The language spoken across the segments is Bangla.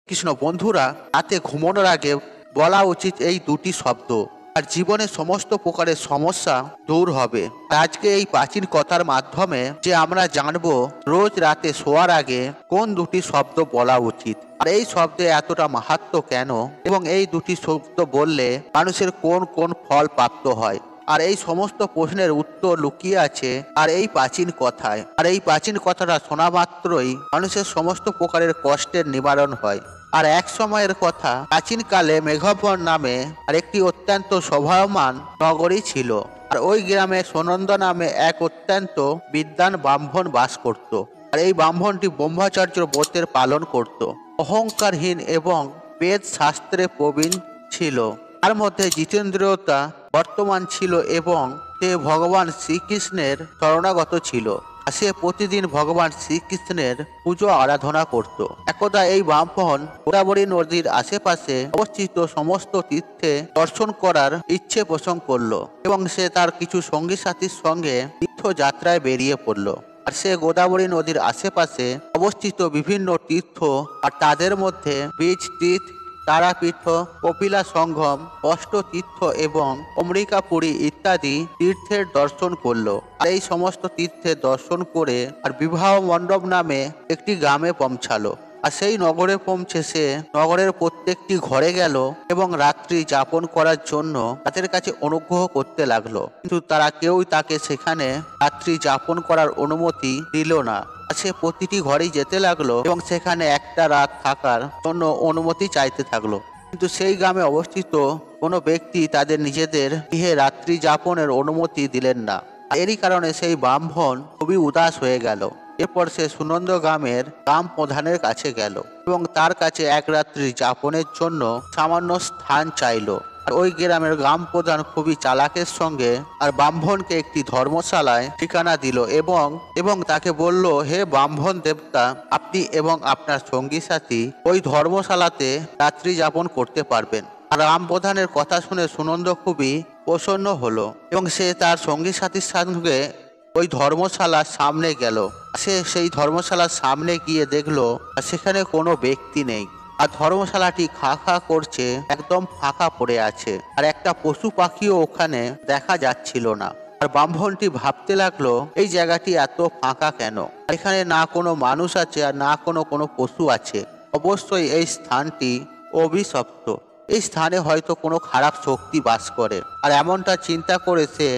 কৃষ্ণ বন্ধুরা, রাতে ঘুমানোর আগে বলা উচিত এই দুটি শব্দ, আর জীবনের সমস্ত প্রকারের সমস্যা দূর হবে। আজকে এই প্রাচীন কথার মাধ্যমে যে আমরা জানবো রোজ রাতে শোয়ার আগে কোন দুটি শব্দ বলা উচিত, আর এই শব্দে এতটা মাহাত্ম্য কেন, এবং এই দুটি শব্দ বললে মানুষের কোন কোন ফল প্রাপ্ত হয়। আর এই সমস্ত প্রশ্নের উত্তর লুকিয়ে আছে আর এই প্রাচীন কথায়। আর এই প্রাচীন কথাটা শোনা মাত্রই মানুষের সমস্ত প্রকারের কষ্টের নিবারণ হয়। আর এক সময়ের কথা, প্রাচীনকালে মেঘবন নামে আর একটি অত্যন্ত শোভায়মান নগরী ছিল। আর ওই গ্রামে সুনন্দ নামে এক অত্যন্ত বিদ্বান ব্রাহ্মণ বাস করত। আর এই ব্রাহ্মণটি ব্রহ্মচর্য ব্রতের পালন করত, অহংকারহীন এবং বেদ শাস্ত্রে প্রবীণ ছিল। তার মধ্যে জিতেন্দ্রিয়তা বর্তমান ছিল এবং সে ভগবান শ্রীকৃষ্ণের শরণাগত ছিল। সে প্রতিদিন ভগবান শ্রীকৃষ্ণের পুজো আরাধনা করত। একদা এই ব্রাহ্মণ গোদাবরী নদীর আশেপাশে অবস্থিত সমস্ত তীর্থে দর্শন করার ইচ্ছে পোষণ করলো এবং সে তার কিছু সঙ্গী সাথীর সঙ্গে তীর্থযাত্রায় বেরিয়ে পড়ল। আর সে গোদাবরী নদীর আশেপাশে অবস্থিত বিভিন্ন তীর্থ, আর তাদের মধ্যে বীজ তীর্থ, তারাপীঠ, কপিলা সঙ্গম, অষ্টতীর্থ এবং অমৃকাপুরী ইত্যাদি তীর্থের দর্শন করলো। আর এই সমস্ত তীর্থের দর্শন করে আর বিবাহ মণ্ডপ নামে একটি গ্রামে পৌঁছালো। আর সেই নগরে পৌঁছে সে নগরের প্রত্যেকটি ঘরে গেল এবং রাত্রি যাপন করার জন্য তাদের কাছে অনুগ্রহ করতে লাগলো, কিন্তু তারা কেউই তাকে সেখানে রাত্রি যাপন করার অনুমতি দিল না। সে প্রতিটি ঘরেই যেতে লাগলো এবং সেখানে একটা রাত থাকার জন্য অনুমতি চাইতে থাকলো, কিন্তু সেই গ্রামে অবস্থিত কোনো ব্যক্তি তাদের নিজেদের গৃহে রাত্রি যাপনের অনুমতি দিলেন না। এরই কারণে সেই ব্রাহ্মণ খুবই উদাস হয়ে গেল। এরপর সে সুনন্দ গ্রামের গ্রাম প্রধানের কাছে গেল এবং তার কাছে এক রাত্রি যাপনের জন্য সামান্য স্থান চাইল। আর ওই গ্রামের গ্রাম প্রধান খুবই চালাকের সঙ্গে আর ব্রাহ্মণকে একটি ধর্মশালায় ঠিকানা দিল এবং তাকে বলল, হে ব্রাহ্মণ দেবতা, আপনি এবং আপনার সঙ্গী সাথী ওই ধর্মশালাতে রাত্রি যাপন করতে পারবেন। আর গ্রাম প্রধানের কথা শুনে সুনন্দ খুবই প্রসন্ন হলো এবং সে তার সঙ্গী সাথীর সঙ্গে ওই ধর্মশালার সামনে গেল। সে সেই ধর্মশালার সামনে গিয়ে দেখলো সেখানে কোনো ব্যক্তি নেই, আর ধর্মশালাটি খা খা করছে, একদম ফাঁকা পড়ে আছে, আর একটা পশু পাখিও ওখানে দেখা যাচ্ছিল না। আর ব্রাহ্মণটি ভাবতে লাগলো, এই জায়গাটি এত ফাঁকা কেন? এখানে না কোনো মানুষ আছে আর না কোনো পশু আছে। অবশ্যই এই স্থানটি অভিশপ্ত, এই স্থানে হয়তো কোনো খারাপ শক্তি বাস করে। আর এমনটা চিন্তা করে সে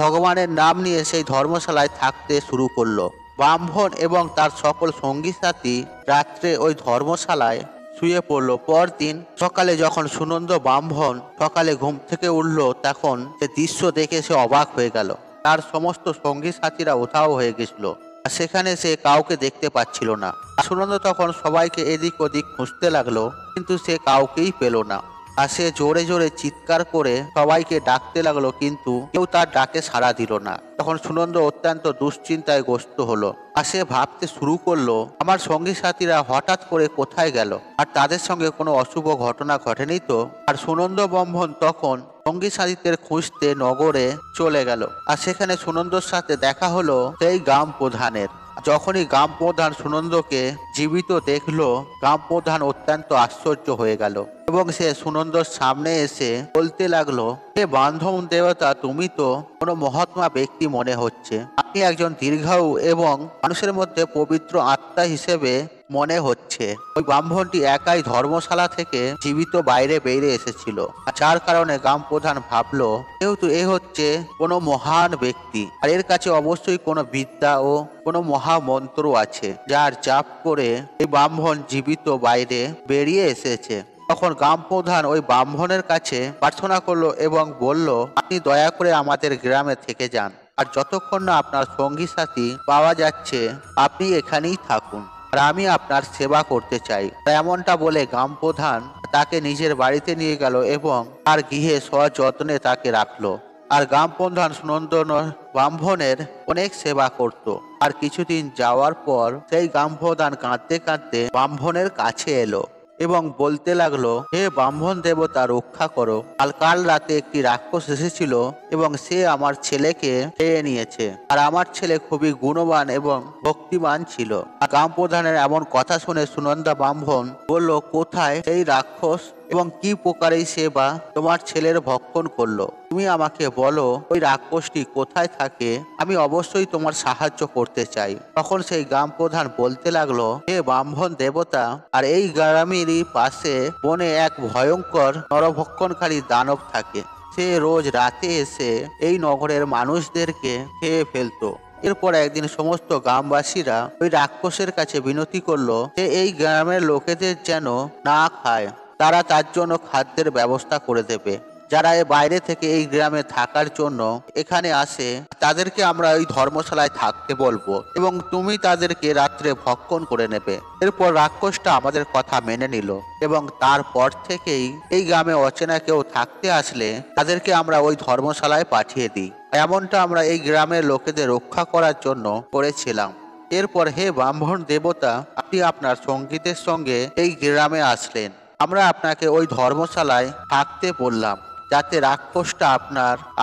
ভগবানের নাম নিয়ে সেই ধর্মশালায় থাকতে শুরু করলো। ব্রাহ্মণ এবং তার সকল সঙ্গী সাথী রাত্রে ওই ধর্মশালায় শুয়ে পড়ল। পরদিন সকালে যখন সুনন্দ ব্রাহ্মণ সকালে ঘুম থেকে উঠল, তখন সে দৃশ্য দেখে সে অবাক হয়ে গেল। তার সমস্ত সঙ্গী সাথীরা উধাও হয়ে গেছিল, আর সেখানে সে কাউকে দেখতে পাচ্ছিল না। সুনন্দ তখন সবাইকে এদিক ওদিক খুঁজতে লাগলো, কিন্তু সে কাউকেই পেল না। আর সে জোরে জোরে চিৎকার করে সবাইকে ডাকতে লাগলো, কিন্তু কেউ তার ডাকে সাড়া দিল না। তখন সুনন্দ অত্যন্ত দুশ্চিন্তায় গ্রস্ত হলো, আর সে ভাবতে শুরু করলো, আমার সঙ্গী সাথীরা হঠাৎ করে কোথায় গেল, আর তাদের সঙ্গে কোনো অশুভ ঘটনা ঘটেনি তো? আর সুনন্দ ব্রাহ্মণ তখন সঙ্গী সাথীদের খুঁজতে নগরে চলে গেল। আর সেখানে সুনন্দর সাথে দেখা হলো সেই গ্রাম প্রধানের। যখনই গ্রাম প্রধান সুনন্দকে জীবিত দেখলো, গ্রাম প্রধান অত্যন্ত আশ্চর্য হয়ে গেল এবং সে সুনন্দর সামনে এসে বলতে লাগলো, হে বান্ধব দেবতা, তুমি তো কোনো মহাত্মা ব্যক্তি মনে হচ্ছে। আপনি একজন দীর্ঘায়ু এবং মানুষের মধ্যে পবিত্র আত্মা হিসেবে মনে হচ্ছে। ওই ব্রাহ্মণটি একাই ধর্মশালা থেকে জীবিত বাইরে বেরিয়ে এসেছিল, যার কারণে গ্রাম প্রধান ভাবলো, যেহেতু এ হচ্ছে কোনো মহান ব্যক্তি, আর এর কাছে অবশ্যই কোনো বিদ্যা ও কোনো মহামন্ত্র আছে, যার জাপ করে এই ব্রাহ্মণ জীবিত বাইরে বেরিয়ে এসেছে। তখন গ্রাম প্রধান ওই ব্রাহ্মণের কাছে প্রার্থনা করলো এবং বলল, আপনি দয়া করে আমাদের গ্রামে থেকে যান, আর যতক্ষণ না আপনার সঙ্গী সাথী পাওয়া যাচ্ছে আপনি এখানেই থাকুন, আর আমি আপনার সেবা করতে চাই। এমনটা বলে গ্রাম প্রধান তাকে নিজের বাড়িতে নিয়ে গেল এবং তার গৃহে সযত্নে তাকে রাখলো। আর গ্রাম প্রধান সুনন্দ ব্রাহ্মণের অনেক সেবা করত। আর কিছুদিন যাওয়ার পর সেই গ্রাম প্রধান কাঁদতে কাঁদতে ব্রাহ্মণের কাছে এলো এবং বলতে লাগলো, হে ব্রাহ্মণ দেবতা, রক্ষা করো। কাল রাতে একটি রাক্ষস এসেছিল এবং সে আমার ছেলেকে খেয়ে নিয়েছে। আর আমার ছেলে খুবই গুণবান এবং ভক্তিমান ছিল। আর গ্রাম প্রধানের এমন কথা শুনে সুনন্দা ব্রাহ্মণ বলল, কোথায় সেই রাক্ষস এবং কি প্রকারেই সে বা তোমার ছেলের ভক্ষণ করলো? তুমি আমাকে বলো ওই রাক্ষসটি কোথায় থাকে, আমি অবশ্যই তোমার সাহায্য করতে চাই। তখন সেই গ্রাম প্রধান বলতে লাগলো, হে ব্রাহ্মণ দেবতা, আর এই গ্রামেরই পাশে বনে এক ভয়ঙ্কর নরভক্ষণকারী দানব থাকে। সে রোজ রাতে এসে এই নগরের মানুষদেরকে খেয়ে ফেলতো। এরপর একদিন সমস্ত গ্রামবাসীরা ওই রাক্ষসের কাছে বিনতি করলো যে এই গ্রামের লোকেদের যেন না খায়, তারা তার জন্য খাদ্যের ব্যবস্থা করে দেবে। যারা বাইরে থেকে এই গ্রামে থাকার জন্য এখানে আসে তাদেরকে আমরা ওই ধর্মশালায় থাকতে বলবো এবং তুমি তাদেরকে রাত্রে ভক্ষণ করে নেবে। এরপর রাক্ষসটা আমাদের কথা মেনে নিল এবং তারপর থেকেই এই গ্রামে অচেনা কেউ থাকতে আসলে তাদেরকে আমরা ওই ধর্মশালায় পাঠিয়ে দিই। এমনটা আমরা এই গ্রামের লোকেদের রক্ষা করার জন্য করেছিলাম। এরপর হে ব্রাহ্মণ দেবতা, আপনি আপনার সঙ্গীদের সঙ্গে এই গ্রামে আসলেন। আমরা আপনাকে ওই ধর্মশালায় থাকতে বললাম যাতে রাক্ষসটা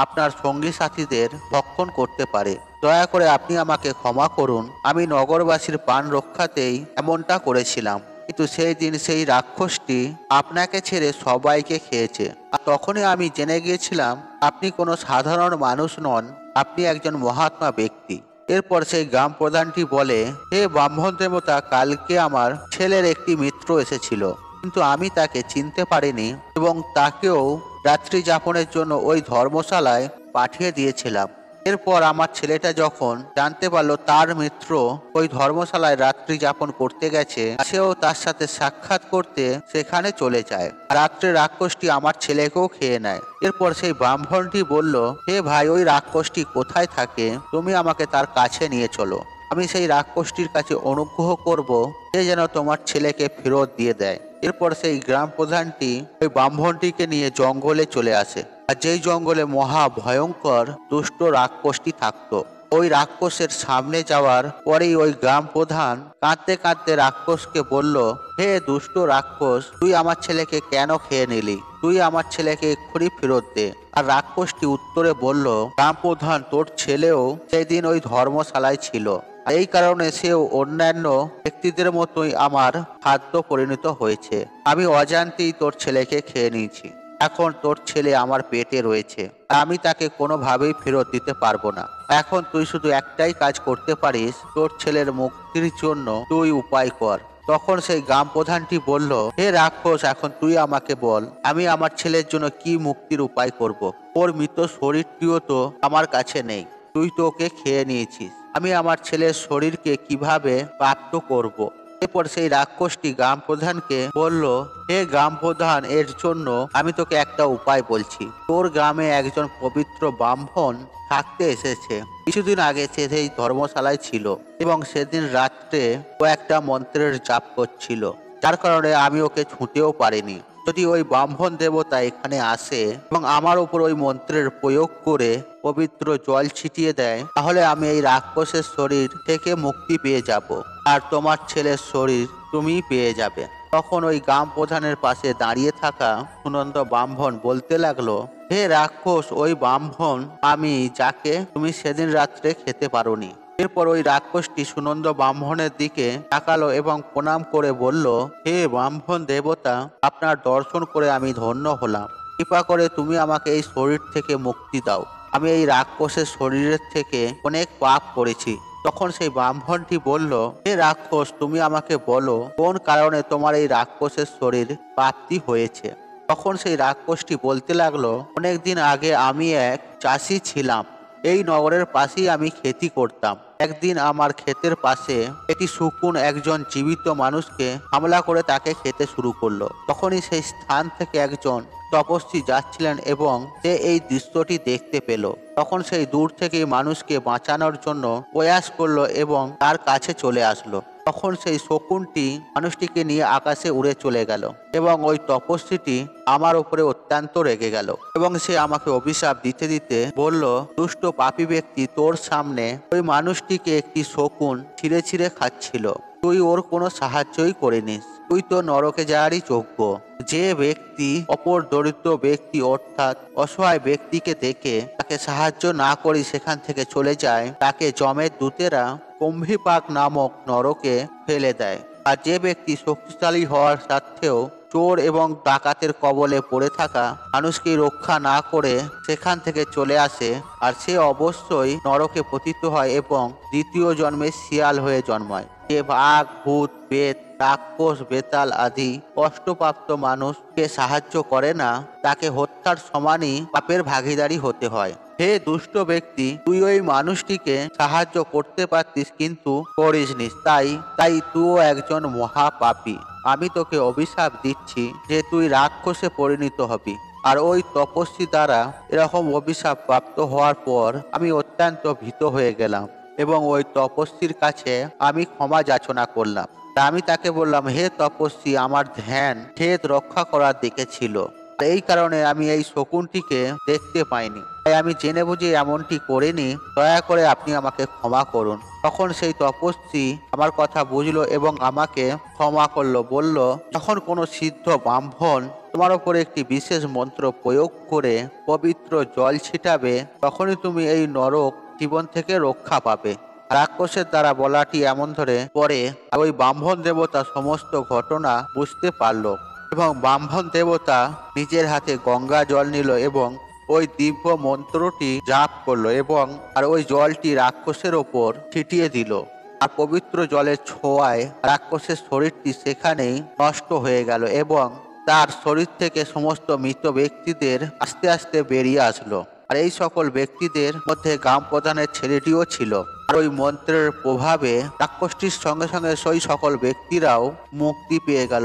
আপনার সঙ্গী সাথীদের ভক্ষণ করতে পারে। দয়া করে আপনি আমাকে ক্ষমা করুন, আমি নগরবাসীর প্রাণ রক্ষাতেই এমনটা করেছিলাম। কিন্তু সেই দিন সেই রাক্ষসটি আপনাকে ছেড়ে সবাইকে খেয়েছে। আর তখনই আমি জেনে গিয়েছিলাম আপনি কোনো সাধারণ মানুষ নন, আপনি একজন মহাত্মা ব্যক্তি। এরপর সেই গ্রাম প্রধানটি বলে, হে ব্রাহ্মণ দেবতা, কালকে আমার ছেলের একটি মিত্র এসেছিল, কিন্তু আমি তাকে চিনতে পারিনি এবং তাকেও রাত্রি যাপনের জন্য ওই ধর্মশালায় পাঠিয়ে দিয়েছিলাম। এরপর আমার ছেলেটা যখন জানতে পারলো তার মিত্র ওই ধর্মশালায় রাত্রি যাপন করতে গেছে, সেও তার সাথে সাক্ষাৎ করতে সেখানে চলে যায়। রাত্রে রাক্ষসটি আমার ছেলেকেও খেয়ে নেয়। এরপর সেই ব্রাহ্মণটি বলল, হে ভাই, ওই রাক্ষসটি কোথায় থাকে, তুমি আমাকে তার কাছে নিয়ে চলো। আমি সেই রাক্ষসটির কাছে অনুগ্রহ করব, সে যেন তোমার ছেলেকে ফেরত দিয়ে দেয়। এরপর সেই গ্রাম প্রধানটি ওই ব্রাহ্মণটিকে নিয়ে জঙ্গলে চলে আসে। আর যেই জঙ্গলে মহা ভয়ঙ্কর দুষ্ট রাক্ষসটি থাকতো, ওই রাক্ষসের সামনে যাওয়ার পরেই ওই গ্রাম প্রধান কাঁদতে কাঁদতে রাক্ষসকে বলল, হে দুষ্ট রাক্ষস, তুই আমার ছেলেকে কেন খেয়ে নিলি? তুই আমার ছেলেকে এক্ষুনি ফেরত দে। আর রাক্ষসটি উত্তরে বলল, গ্রাম প্রধান, তোর ছেলেও সেদিন ওই ধর্মশালায় ছিল, এই কারণে সেও অন্যান্য ব্যক্তিদের মতোই আমার খাদ্য পরিণত হয়েছে। আমি অজান্তেই তোর ছেলেকে খেয়ে নিয়েছি। এখন তোর ছেলে আমার পেটে রয়েছে, আমি তাকে কোনোভাবেই ফেরত দিতে পারবো না। এখন তুই শুধু একটাই কাজ করতে পারিস, তোর ছেলের মুক্তির জন্য তুই উপায় কর। তখন সেই গ্রাম প্রধানটি বলল, হে রাক্ষস, এখন তুই আমাকে বল, আমি আমার ছেলের জন্য কি মুক্তির উপায় করব। ওর মৃত শরীরটিও তো আমার কাছে নেই, তুই তো ওকে খেয়ে নিয়েছিস। আমি আমার ছেলের শরীরকে কিভাবে প্রাপ্ত করব। এরপর সেই রাক্ষসটি গ্রাম প্রধানকে বলল, হে গ্রাম প্রধান, এর জন্য আমি তোকে একটা উপায় বলছি। তোর গ্রামে একজন পবিত্র ব্রাহ্মণ থাকতে এসেছে। কিছুদিন আগে সে সেই ধর্মশালায় ছিল এবং সেদিন রাত্রে ও একটা মন্ত্রের জাপ করছিল, যার কারণে আমি ওকে ছুঁতেও পারিনি। যদি ওই ব্রাহ্মণ দেবতা এখানে আসে এবং আমার উপর ওই মন্ত্রের প্রয়োগ করে পবিত্র জল ছিটিয়ে দেয়, তাহলে আমি এই রাক্ষসের শরীর থেকে মুক্তি পেয়ে যাব আর তোমার ছেলের শরীর তুমি পেয়ে যাবে। তখন ওই গ্রাম প্রধানের পাশে দাঁড়িয়ে থাকা সুনন্দ ব্রাহ্মণ বলতে লাগলো, হে রাক্ষস, ওই ব্রাহ্মণ আমি, যাকে তুমি সেদিন রাত্রে খেতে পারোনি। এরপর ওই রাক্ষসটি সুনন্দ ব্রাহ্মণের দিকে তাকালো এবং প্রণাম করে বলল, হে ব্রাহ্মণ দেবতা, আপনার দর্শন করে আমি ধন্য হলাম। কৃপা করে তুমি আমাকে এই শরীর থেকে মুক্তি দাও। আমি এই রাক্ষসের শরীরের থেকে অনেক পাপ করেছি। তখন সেই ব্রাহ্মণটি বলল, হে রাক্ষস, তুমি আমাকে বলো কোন কারণে তোমার এই রাক্ষসের শরীর প্রাপ্তি হয়েছে। তখন সেই রাক্ষসটি বলতে লাগলো, অনেকদিন আগে আমি এক চাষি ছিলাম। এই নগরের পাশেই আমি খেতি করতাম। একদিন আমার ক্ষেতের পাশে একটি শকুন একজন জীবিত মানুষকে হামলা করে তাকে খেতে শুরু করলো। তখনই সেই স্থান থেকে একজন তপস্বী যাচ্ছিলেন এবং সে এই দৃশ্যটি দেখতে পেল। তখন সেই দূর থেকেই মানুষকে বাঁচানোর জন্য প্রয়াস করলো এবং তার কাছে চলে আসলো। তখন সেই শকুনটি মানুষটিকে নিয়ে আকাশে উড়ে চলে গেল এবং ওই তপস্বীটি আমার উপরে অত্যন্ত রেগে গেল এবং সে আমাকে অভিশাপ দিতে দিতে বলল, দুষ্ট পাপী ব্যক্তি, তোর সামনে ওই মানুষটিকে একটি শকুন ছিঁড়ে ছিঁড়ে খাচ্ছিল, তুই ওর কোনো সাহায্যই করিনিস। তুই তো নরকে যাওয়ারই যোগ্য। যে ব্যক্তি অপর দরিদ্র ব্যক্তি অর্থাৎ অসহায় ব্যক্তিকে দেখে তাকে সাহায্য না করে সেখান থেকে চলে যায়, তাকে যমের দূতেরা কুম্ভীপাক নামক নরকে ফেলে দেয়। আর যে ব্যক্তি শক্তিশালী হওয়ার সত্ত্বেও চোর এবং ডাকাতের কবলে পড়ে থাকা মানুষকে রক্ষা না করে সেখান থেকে চলে আসে, আর সে অবশ্যই নরকে পতিত হয় এবং দ্বিতীয় জন্মে শিয়াল হয়ে জন্মায়। যে বাঘ, ভূত, প্রেত, রাক্ষস, বেতাল আদি কষ্টপ্রাপ্ত মানুষকে সাহায্য করে না, তাকে হত্যার সমানই পাপের ভাগীদারি হতে হয়। হে দুষ্ট ব্যক্তি, তুই ওই মানুষটিকে সাহায্য করতে পারতিস কিন্তু করিসনি, তাই তুইও একজন মহাপাপী। আমি তোকে অভিশাপ দিচ্ছি যে তুই রাক্ষসে পরিণত হবি। আর ওই তপস্বী দ্বারা এরকম অভিশাপ প্রাপ্ত হওয়ার পর আমি অত্যন্ত ভীত হয়ে গেলাম এবং ওই তপস্বীর কাছে আমি ক্ষমা যাচনা করলাম। তা আমি তাকে বললাম, হে তপস্বী, আমার ধ্যান ক্ষেত রক্ষা করার দিকে ছিল, এই কারণে আমি এই শকুনটিকে দেখতে পাইনি, তাই আমি জেনে বুঝে এমনটি করিনি, দয়া করে আপনি আমাকে ক্ষমা করুন। তখন সেই তপস্বী আমার কথা বুঝলো এবং আমাকে ক্ষমা করলো। বলল, যখন কোনো সিদ্ধ ব্রাহ্মণ তোমার উপরে একটি বিশেষ মন্ত্র প্রয়োগ করে পবিত্র জল ছিটাবে, তখনই তুমি এই নরক জীবন থেকে রক্ষা পাবে। রাক্ষসের দ্বারা বলাটি এমন ধরে পরে ওই ব্রাহ্মণ দেবতা সমস্ত ঘটনা বুঝতে পারল এবং ব্রাহ্মণ দেবতা নিজের হাতে গঙ্গা জল নিল এবং ওই দিব্য মন্ত্রটি জাপ করলো এবং ওই জলটি রাক্ষসের ওপর ছিটিয়ে দিল। আর পবিত্র জলের ছোঁয়ায় রাক্ষসের শরীরটি সেখানেই নষ্ট হয়ে গেল এবং তার শরীর থেকে সমস্ত মৃত ব্যক্তিদের আস্তে আস্তে বেরিয়ে আসলো। আর এই সকল ব্যক্তিদের মধ্যে গ্রাম প্রধানের ছেলেটিও ছিল। আর ওই মন্ত্রের প্রভাবে রাক্ষসটির সঙ্গে সঙ্গে সেই সকল ব্যক্তিরাও মুক্তি পেয়ে গেল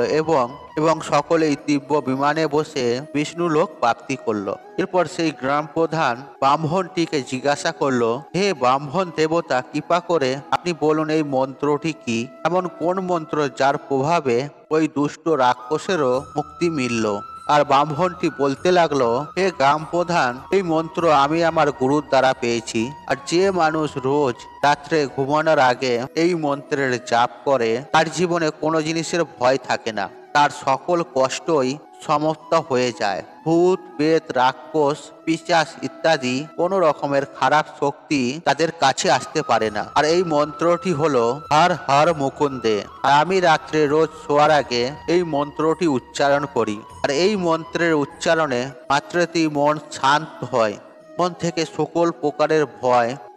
এবং সকলেই দিব্য বিমানে বসে বিষ্ণু লোক প্রাপ্তি করলো। এরপর সেই গ্রাম প্রধান ব্রাহ্মণটিকে জিজ্ঞাসা করলো, হে ব্রাহ্মণ দেবতা, কৃপা করে আপনি বলুন এই মন্ত্রটি কি? এমন কোন মন্ত্র যার প্রভাবে ওই দুষ্ট রাক্ষসেরও মুক্তি মিলল? আর ব্রাহ্মণটি বলতে লাগলো, হে গ্রাম প্রধান, এই মন্ত্র আমি আমার গুরুর দ্বারা পেয়েছি। আর যে মানুষ রোজ রাত্রে ঘুমানোর আগে এই মন্ত্রের জাপ করে তার জীবনে কোনো জিনিসের ভয় থাকে না, তার সকল কষ্টই সমাপ্ত হয়ে যায়। ভূত, প্রেত, রাক্ষস, পিশাচ ইত্যাদি কোনো রকমের খারাপ শক্তি তাদের কাছে আসতে পারে না। আর এই মন্ত্রটি হলো হর হর মুকুন্দে। আর আমি রাত্রে রোজ শোয়ার আগে এই মন্ত্রটি উচ্চারণ করি। আর এই মন্ত্রের উচ্চারণে মাত্রই মন শান্ত হয়, মন থেকে সকল প্রকারের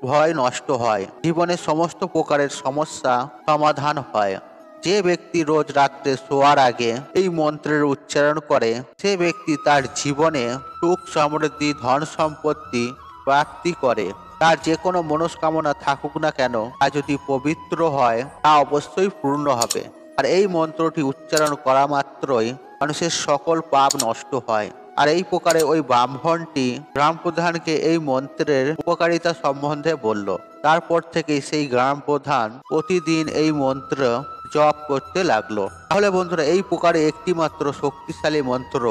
ভয় নষ্ট হয়, জীবনে সমস্ত প্রকারের সমস্যা সমাধান হয়। যে ব্যক্তি রোজ রাত্রে শোয়ার আগে এই মন্ত্রের উচ্চারণ করে সে ব্যক্তি তার জীবনে সুখ, সমৃদ্ধি, ধন সম্পত্তি প্রাপ্তি করে। তার যে কোনো মনস্কামনা থাকুক না কেন, তা যদি পবিত্র হয় তা অবশ্যই পূর্ণ হবে। আর এই মন্ত্রটি উচ্চারণ করা মাত্রই মানুষের সকল পাপ নষ্ট হয়। আর এই প্রকারে ওই ব্রাহ্মণটি গ্রাম প্রধানকে এই মন্ত্রের উপকারিতা সম্বন্ধে বলল। তারপর থেকে সেই গ্রাম প্রধান প্রতিদিন এই মন্ত্র জপ করতে লাগলো। তাহলে বন্ধুরা, এই প্রকারে একটি মাত্র শক্তিশালী মন্ত্র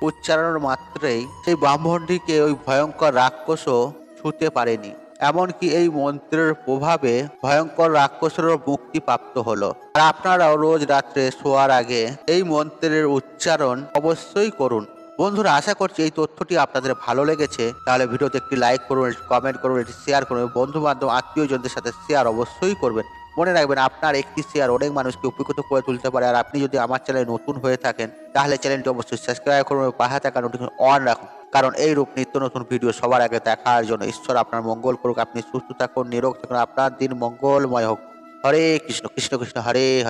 উচ্চারণ মাত্রেই সেই ব্রাহ্মণটিকে ওই ভয়ঙ্কর রাক্ষসও ছুঁতে পারেনি। এমনকি এই মন্ত্রের প্রভাবে ভয়ঙ্কর রাক্ষসেরও মুক্তি প্রাপ্ত হলো। আর আপনারাও রোজ রাত্রে শোয়ার আগে এই মন্ত্রের উচ্চারণ অবশ্যই করুন। বন্ধুরা, আশা করছি এই তথ্যটি আপনাদের ভালো লেগেছে। তাহলে ভিডিওতে একটি লাইক করুন, কমেন্ট করুন, এটি শেয়ার করুন, বন্ধু বান্ধব আত্মীয়জনদের সাথে শেয়ার অবশ্যই করবেন। মনে রাখবেন, আপনার একটি শেয়ার অনেক মানুষকে উপকৃত করে তুলতে পারে। আর আপনি যদি আমার চ্যানেলে নতুন হয়ে থাকেন তাহলে চ্যানেলটি অবশ্যই সাবস্ক্রাইব করুন এবং পাশে থাকা নোটিফিকেশন অন রাখুন, কারণ এই রূপ নিত্য নতুন ভিডিও সবার আগে দেখার জন্য। ঈশ্বর আপনার মঙ্গল করুক, আপনি সুস্থ থাকুন, নিরোগ থাকুন, আপনার দিন মঙ্গলময় হোক। হরে কৃষ্ণ কৃষ্ণ কৃষ্ণ হরে হরে।